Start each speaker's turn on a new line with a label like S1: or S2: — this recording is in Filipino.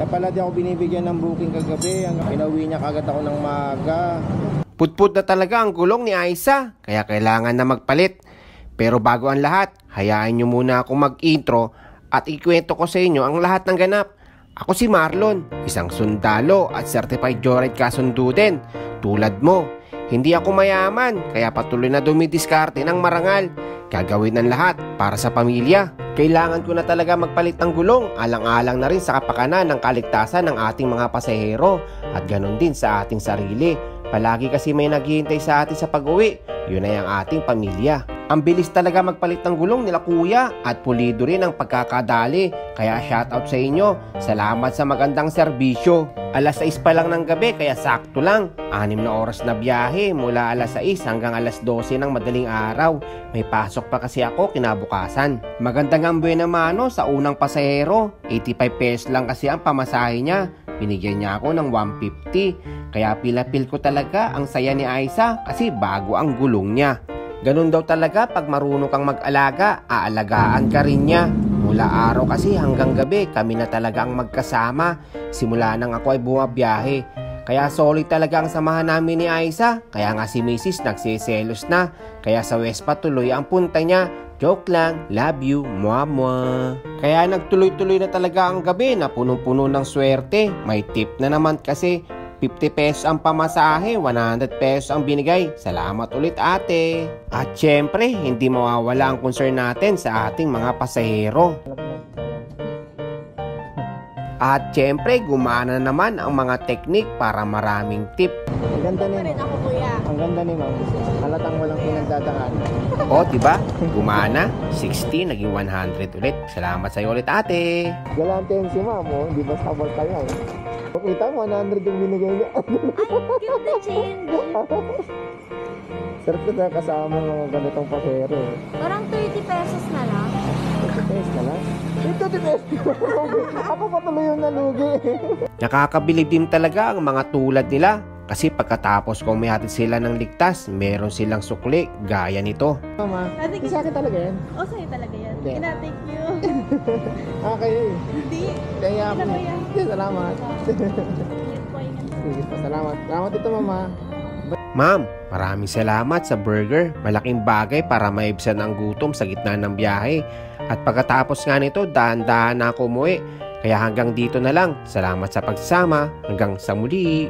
S1: Kaya pala di ako binibigyan ng booking kagabi. Pinauwi niya kagad ako ng maaga.
S2: Putput na talaga ang gulong ni Aiza, kaya kailangan na magpalit. Pero bago ang lahat, hayaan nyo muna ako mag-intro at ikwento ko sa inyo ang lahat ng ganap. Ako si Marlon, isang sundalo at certified joyride kasundo din. Tulad mo, hindi ako mayaman, kaya patuloy na dumidiskarte ng marangal. Gagawin ng lahat para sa pamilya. Kailangan ko na talaga magpalit ng gulong, alang-alang na rin sa kapakanan ng kaligtasan ng ating mga pasahero at ganon din sa ating sarili. Palagi kasi may naghihintay sa atin sa pag-uwi, yun ay ang ating pamilya. Ang bilis talaga magpalit ng gulong nila kuya at pulido rin ang pagkakadali. Kaya shoutout sa inyo, salamat sa magandang serbisyo. Alas 6 pa lang ng gabi kaya sakto lang. 6 na oras na biyahe mula alas 6 hanggang alas 12 ng madaling araw. May pasok pa kasi ako kinabukasan. Magandang ang buena mano sa unang pasahero. 85 pesos lang kasi ang pamasahe niya. Binigyan niya ako ng 150. Kaya pila-pil ko talaga ang saya ni Aiza kasi bago ang gulong niya. Ganun daw talaga pag marunong kang mag-alaga, aalagaan ka rin niya. Mula araw kasi hanggang gabi kami na talaga ang magkasama. Simula nang ako ay bumabiyahe. Kaya solid talaga ang samahan namin ni Aiza. Kaya nga si Mrs. nagsiselos na. Kaya sa Wespa tuloy ang punta niya. Joke lang, love you, mwah mwah. Kaya nagtuloy-tuloy na talaga ang gabi na punong-puno ng swerte. May tip na naman kasi 50 pesos ang pamasahe, 100 pesos ang binigay. Salamat ulit ate. At syempre, hindi mawawala ang concern natin sa ating mga pasahero. At syempre, gumana naman ang mga teknik para maraming tip.
S1: Ang ganda ni Ma'am. Ang ganda ni Ma'am. Halatang walang pinagdadaan.
S2: O, diba? Gumana, 60, naging 100 ulit. Salamat sa'yo ulit ate.
S1: Galante yan si Ma'am, oh. Hindi ba sabol ka yan? Kita mo, 100 yung binigay niya.
S3: Ay, cute na chain.
S1: Sarap na kasama ng mga ganitong pasero.
S3: Parang 30 pesos na lang.
S1: 30 pesos na lang? 30 pesos ako patuloy yung nalugi.
S2: Nakakabilib din talaga ang mga tulad nila. Kasi pagkatapos kung may hatid sila ng ligtas, meron silang sukli gaya nito.
S1: Mama, sa akin talaga yan?
S3: O, sa'yo talaga yan.
S1: Hindi.
S3: Thank you.
S1: Okay.
S3: Hindi.
S1: Kaya ako.
S3: Ilan ba yan?
S1: Salamat. Sige pa, salamat. Salamat dito, Mama.
S2: Ma'am, maraming salamat sa burger. Malaking bagay para maibsan ang gutom sa gitna ng biyahe. At pagkatapos nga nito, dahan-dahan na ako umuwi. Kaya hanggang dito na lang. Salamat sa pagsasama. Hanggang sa muli.